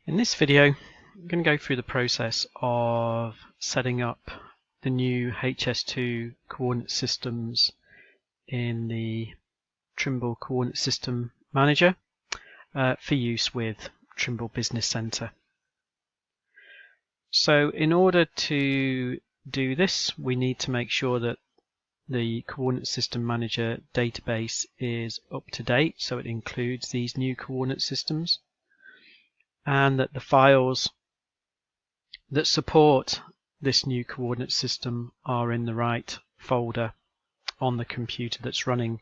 In this video, I'm going to go through the process of setting up the new HS2 coordinate systems in the Trimble Coordinate System Manager for use with Trimble Business Center. So in order to do this, we need to make sure that the Coordinate System Manager database is up to date, so it includes these new coordinate systems, and that the files that support this new coordinate system are in the right folder on the computer that's running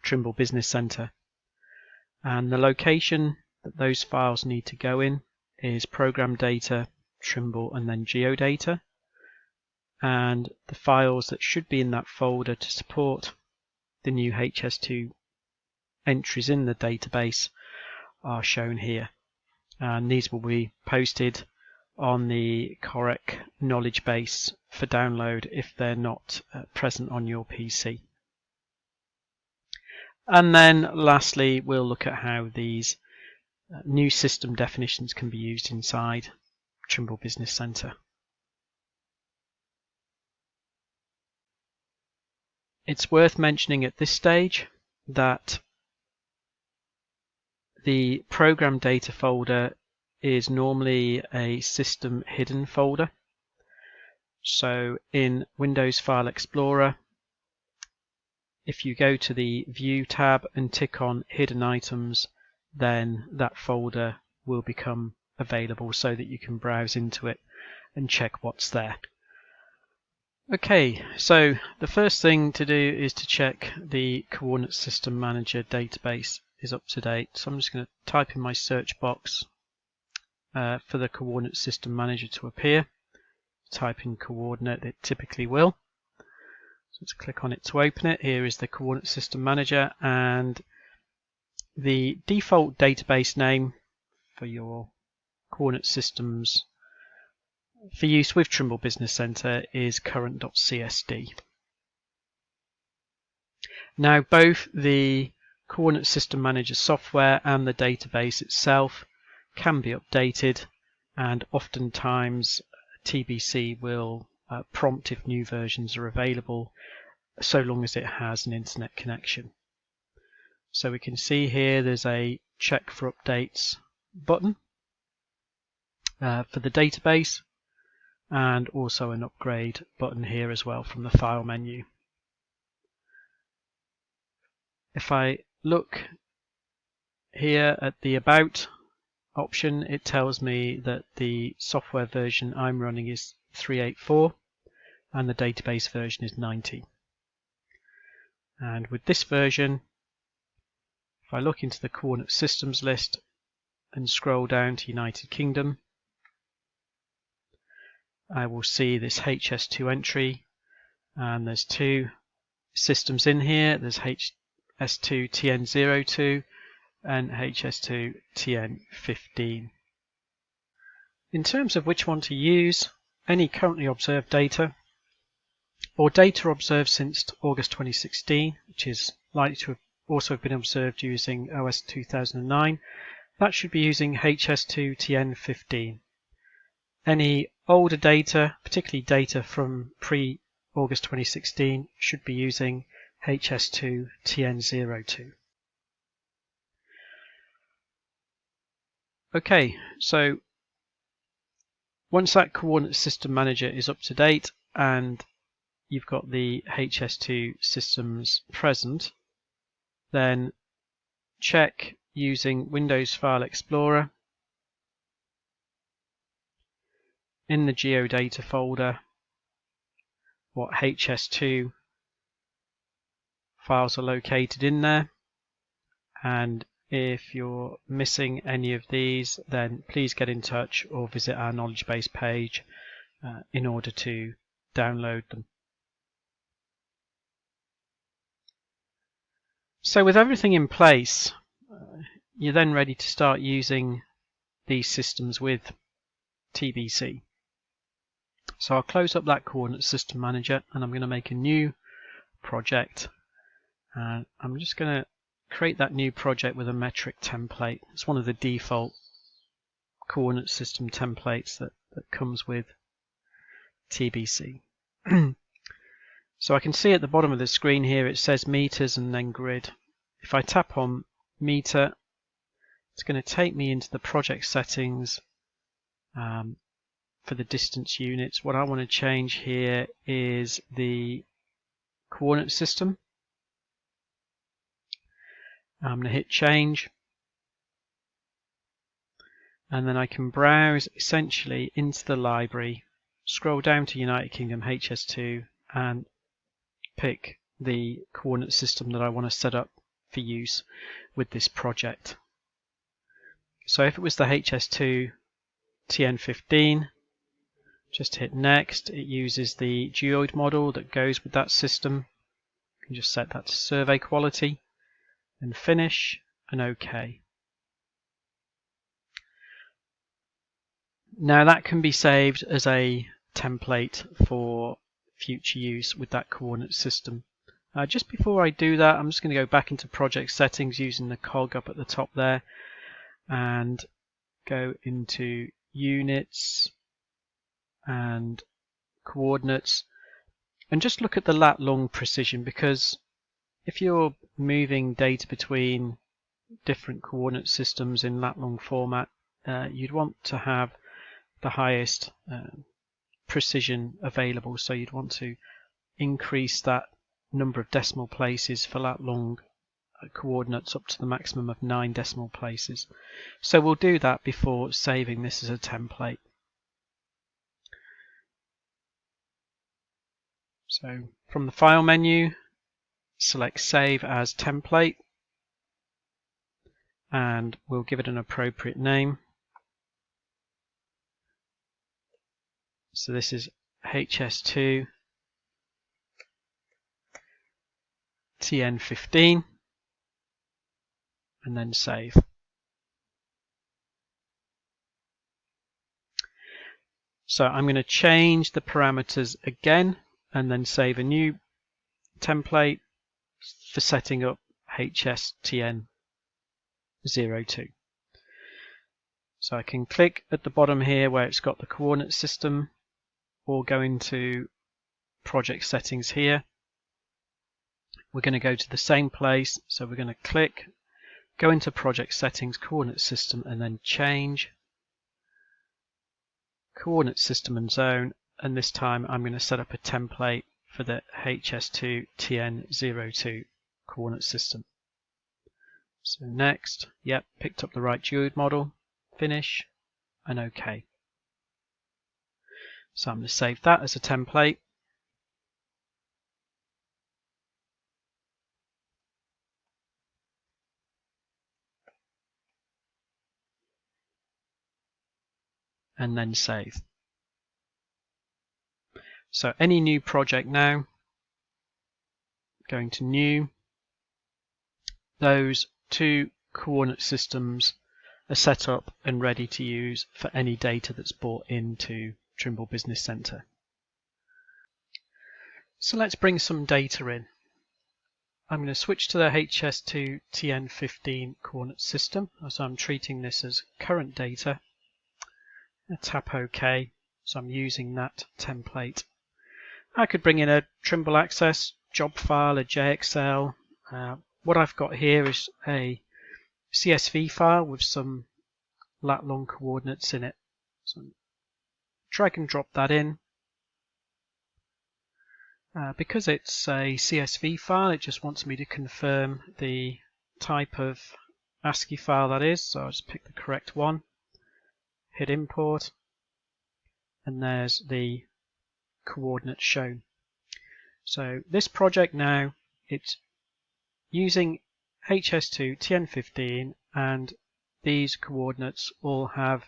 Trimble Business Center. And the location that those files need to go in is Program Data, Trimble, and then Geodata. And the files that should be in that folder to support the new HS2 entries in the database are shown here. And these will be posted on the Correc knowledge base for download if they're not present on your PC. And then lastly, we'll look at how these new system definitions can be used inside Trimble Business Center. It's worth mentioning at this stage that the program data folder is normally a system hidden folder. So in Windows File Explorer, if you go to the View tab and tick on Hidden Items, then that folder will become available so that you can browse into it and check what's there. Okay, so the first thing to do is to check the Coordinate System Manager database is up to date. So I'm just going to type in my search box for the Coordinate System Manager to appear. Type in coordinate, it typically will. So let's click on it to open it. Here is the Coordinate System Manager, and the default database name for your coordinate systems for use with Trimble Business Center is current.csd. Now both the Coordinate System Manager software and the database itself can be updated, and oftentimes TBC will prompt if new versions are available, so long as it has an internet connection. So we can see here there's a check for updates button for the database, and also an upgrade button here as well from the file menu. If I look here at the About option, it tells me that the software version I'm running is 3.8.4 and the database version is 90. And with this version, if I look into the coordinate systems list and scroll down to United Kingdom, I will see this HS2 entry, and there's two systems in here. There's HS2 TN02 and HS2 TN15. In terms of which one to use, any currently observed data or data observed since August 2016, which is likely to also have been observed using OS 2009, that should be using HS2 TN15. Any older data, particularly data from pre-August 2016, should be using HS2 TN02. Okay, so once that Coordinate System Manager is up to date and you've got the HS2 systems present, then check using Windows File Explorer in the Geodata folder what HS2 files are located in there, and if you're missing any of these, then please get in touch or visit our knowledge base page in order to download them. So with everything in place, you're then ready to start using these systems with TBC. So I'll close up that Coordinate System Manager and I'm going to make a new project, and I'm just going to create that new project with a metric template. It's one of the default coordinate system templates that comes with TBC. So I can see at the bottom of the screen here it says meters and then grid. If I tap on meter, it's going to take me into the project settings for the distance units. What I want to change here is the coordinate system. I'm going to hit change, and then I can browse essentially into the library, scroll down to United Kingdom HS2 and pick the coordinate system that I want to set up for use with this project. So if it was the HS2 TN15, just hit next. It uses the geoid model that goes with that system. You can just set that to survey quality and finish and OK. Now that can be saved as a template for future use with that coordinate system. Just before I do that, I'm just going to go back into project settings using the cog up at the top there and go into units and coordinates and just look at the lat long precision, because if you're moving data between different coordinate systems in lat long format, you'd want to have the highest precision available, so you'd want to increase that number of decimal places for lat long coordinates up to the maximum of 9 decimal places. So we'll do that before saving this as a template. So from the file menu, select save as template and we'll give it an appropriate name. So this is HS2 TN15 and then save. So I'm going to change the parameters again and then save a new template for setting up HS2TN02. So I can click at the bottom here where it's got the coordinate system, or go into project settings here. We're going to go to the same place, so we're going to click, go into project settings, coordinate system, and then change coordinate system and zone, and this time I'm going to set up a template for the HS2TN02 coordinate system. So next, yep, picked up the right geoid model, finish and OK. So I'm going to save that as a template. And then save. So any new project now, going to new, those two coordinate systems are set up and ready to use for any data that's brought into Trimble Business Center. So let's bring some data in. I'm going to switch to the HS2 TN15 coordinate system, so I'm treating this as current data. I tap OK, so I'm using that template. I could bring in a Trimble Access job file, a JXL. What I've got here is a CSV file with some lat long coordinates in it. So drag and drop that in. Because it's a CSV file, it just wants me to confirm the type of ASCII file that is, so I'll just pick the correct one, hit import, and there's the coordinates shown. So this project now, it's using HS2 TN15, and these coordinates all have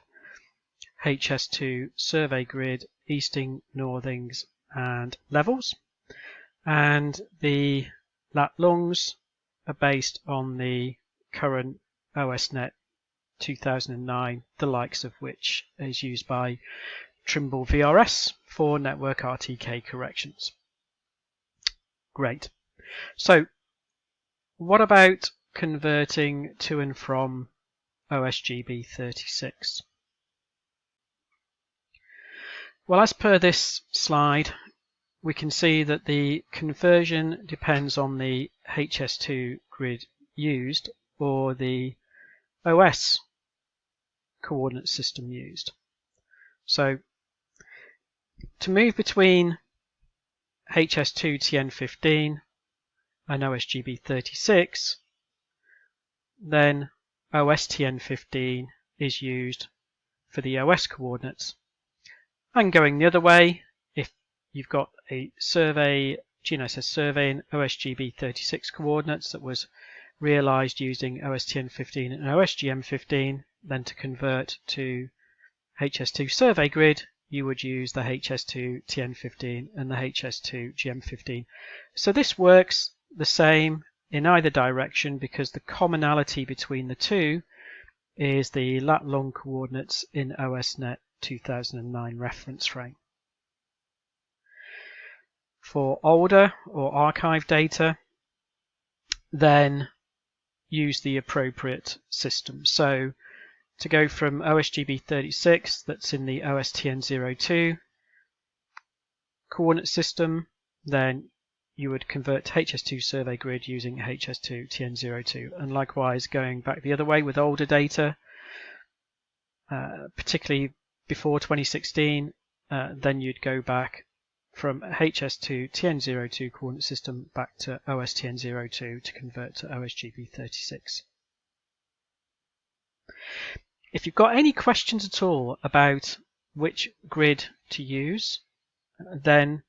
HS2 survey grid, easting, northings and levels, and the lat longs are based on the current OSNet 2009, the likes of which is used by Trimble VRS for network RTK corrections. Great. So what about converting to and from OSGB36? Well, as per this slide, we can see that the conversion depends on the HS2 grid used or the OS coordinate system used. So to move between HS2 TN15 and OSGB36, then OS TN15 is used for the OS coordinates. And going the other way, if you've got a survey, GNSS survey in OSGB36 coordinates that was realized using OSTN15 and OSGM15, then to convert to HS2 survey grid, you would use the HS2 TN15 and the HS2 GM15. So this works the same in either direction because the commonality between the two is the lat long coordinates in OSNet 2009 reference frame. For older or archive data, then use the appropriate system. So to go from OSGB36 that's in the OSTN02 coordinate system, then you would convert to HS2 survey grid using HS2 TN02. And likewise, going back the other way with older data, particularly before 2016, then you'd go back from HS2 TN02 coordinate system back to OSTN02 to convert to OSGB36. If you've got any questions at all about which grid to use, then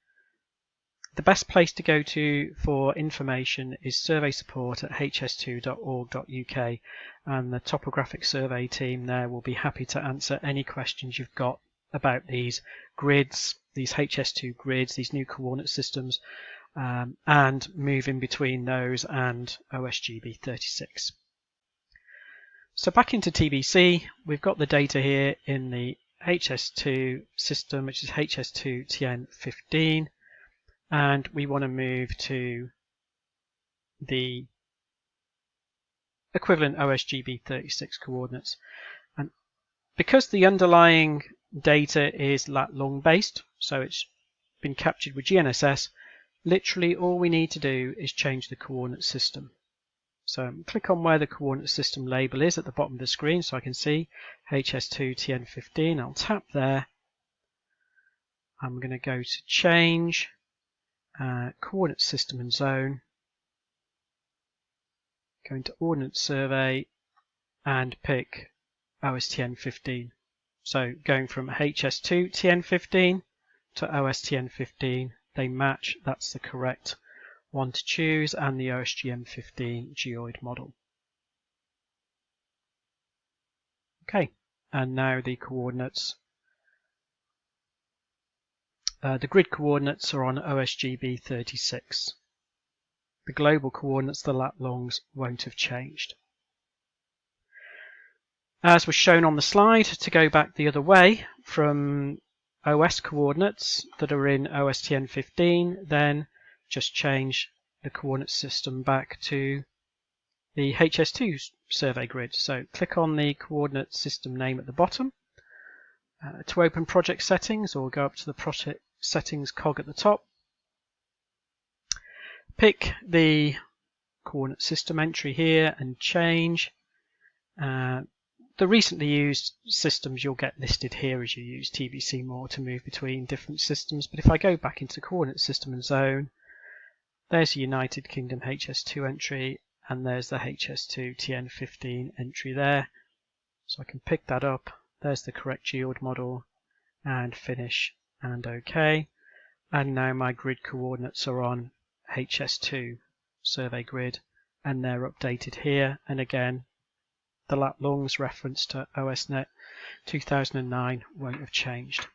the best place to go to for information is survey support at hs2.org.uk, and the topographic survey team there will be happy to answer any questions you've got about these grids, these HS2 grids, these new coordinate systems, and moving between those and OSGB36. So back into TBC, we've got the data here in the HS2 system, which is HS2 TN15, and we want to move to the equivalent OSGB36 coordinates. And because the underlying data is lat long based, so it's been captured with GNSS, literally all we need to do is change the coordinate system. So click on where the coordinate system label is at the bottom of the screen so I can see HS2 TN15. I'll tap there. I'm going to go to change coordinate system and zone, go into ordnance survey and pick OSTN15. So going from HS2 TN15 to OSTN15, they match, that's the correct one to choose, and the OSGM15 geoid model. Okay, and now the coordinates. The grid coordinates are on OSGB36. The global coordinates, the lat longs, won't have changed. As was shown on the slide, to go back the other way from OS coordinates that are in OSTN15, then just change the coordinate system back to the HS2 survey grid. So click on the coordinate system name at the bottom to open project settings, or go up to the project settings cog at the top. Pick the coordinate system entry here and change. The recently used systems you'll get listed here as you use TBC more to move between different systems. But if I go back into coordinate system and zone, there's the United Kingdom HS2 entry, and there's the HS2 TN15 entry there. So I can pick that up. There's the correct geoid model, and finish and OK. And now my grid coordinates are on HS2 survey grid, and they're updated here. And again, the lat longs reference to OSNet 2009 won't have changed.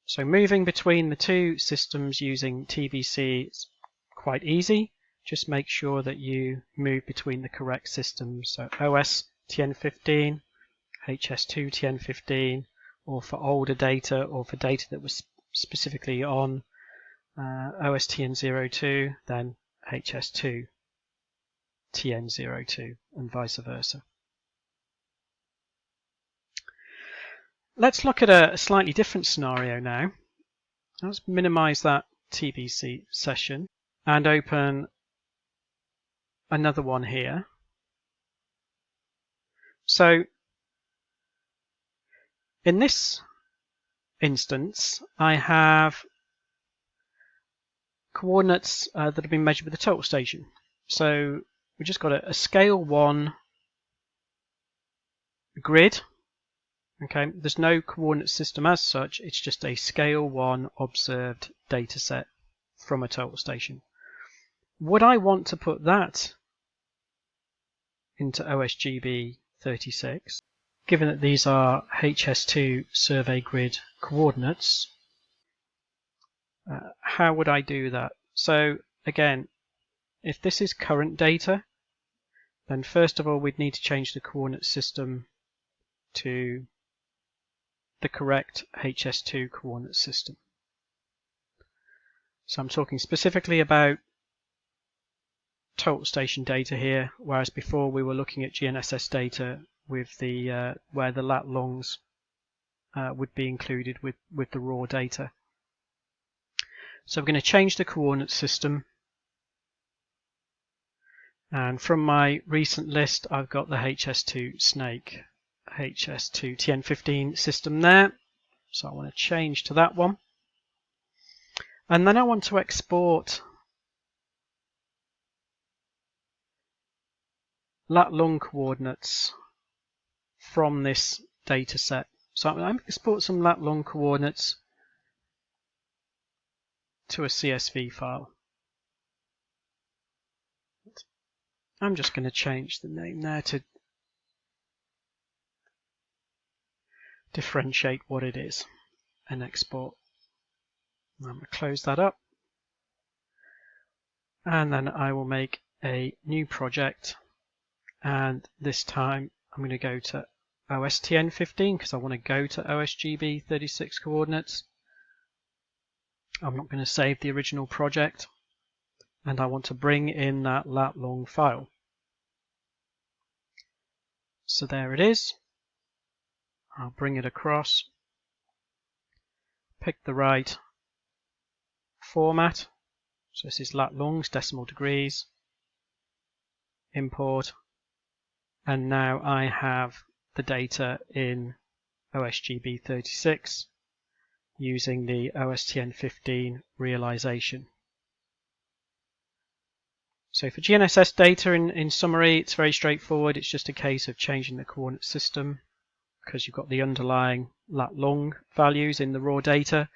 So moving between the two systems using TBC is quite easy. Just make sure that you move between the correct systems. So OS TN15, HS2 TN15, or for older data, or for data that was specifically on OS TN02, then HS2 TN02, and vice versa. Let's look at a slightly different scenario now. Let's minimize that TBC session and open another one here. So in this instance, I have coordinates that have been measured with the total station. So we just got a scale 1 grid. Okay, there's no coordinate system as such, it's just a scale 1 observed data set from a total station. Would I want to put that into OSGB36, given that these are HS2 survey grid coordinates? How would I do that? So again, if this is current data, then first of all we'd need to change the coordinate system to the correct HS2 coordinate system. So I'm talking specifically about total station data here, whereas before we were looking at GNSS data with the where the lat longs would be included with the raw data. So I'm going to change the coordinate system, and from my recent list I've got the HS2 snake HS2 TN15 system there, so I want to change to that one, and then I want to export lat long coordinates from this data set. So I'm going to export some lat long coordinates to a CSV file. I'm just going to change the name there to differentiate what it is and export. I'm going to close that up, and then I will make a new project, and this time I'm going to go to OSTN15 because I want to go to OSGB36 coordinates. I'm not going to save the original project, and I want to bring in that lat long file. So there it is. I'll bring it across, pick the right format. So this is lat longs, decimal degrees, import, and now I have the data in OSGB36 using the OSTN15 realization. So for GNSS data, in summary, it's very straightforward. It's just a case of changing the coordinate system because you've got the underlying lat long values in the raw data.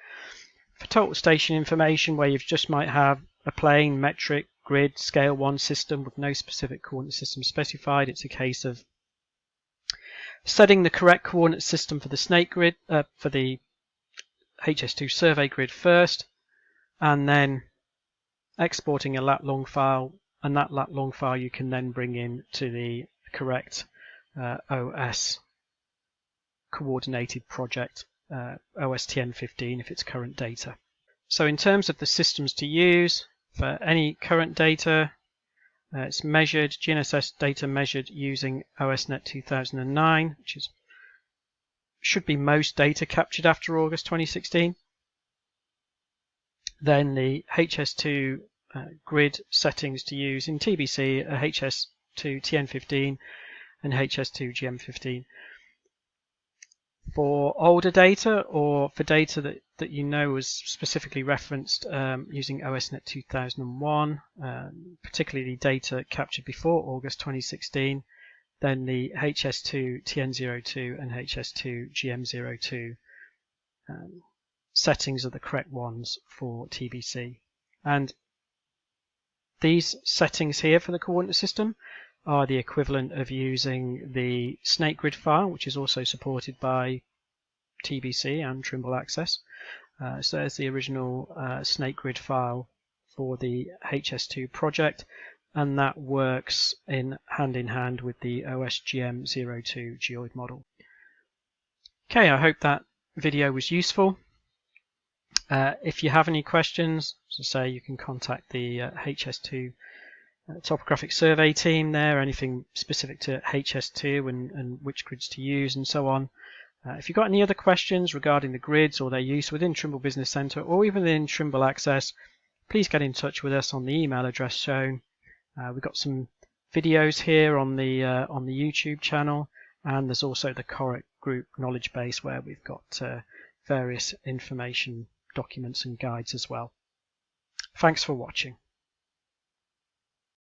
For total station information, where you just might have a plain metric grid scale 1 system with no specific coordinate system specified, it's a case of setting the correct coordinate system for the snake grid, for the HS2 survey grid first, and then exporting a lat long file, and that lat long file you can then bring in to the correct OS coordinated project, OSTN15 if it's current data. So in terms of the systems to use, for any current data, it's measured, GNSS data measured using OSNet 2009, which should be most data captured after August 2016. Then the HS2 grid settings to use in TBC are HS2 TN15 and HS2 GM15. For older data, or for data that you know was specifically referenced using OSNet 2001, particularly data captured before August 2016, then the HS2 TN02 and HS2 GM02 settings are the correct ones for TBC. And these settings here for the coordinate system are the equivalent of using the snake grid file, which is also supported by TBC and Trimble Access. So there's the original snake grid file for the HS2 project, and that works hand in hand with the OSGM02 geoid model. Okay, I hope that video was useful. If you have any questions, as I say, you can contact the HS2 topographic survey team there, anything specific to HS2 and which grids to use and so on. If you've got any other questions regarding the grids or their use within Trimble Business Center or even in Trimble Access, please get in touch with us on the email address shown. We've got some videos here on the YouTube channel, and there's also the Correct Group knowledge base where we've got various information documents and guides as well. Thanks for watching.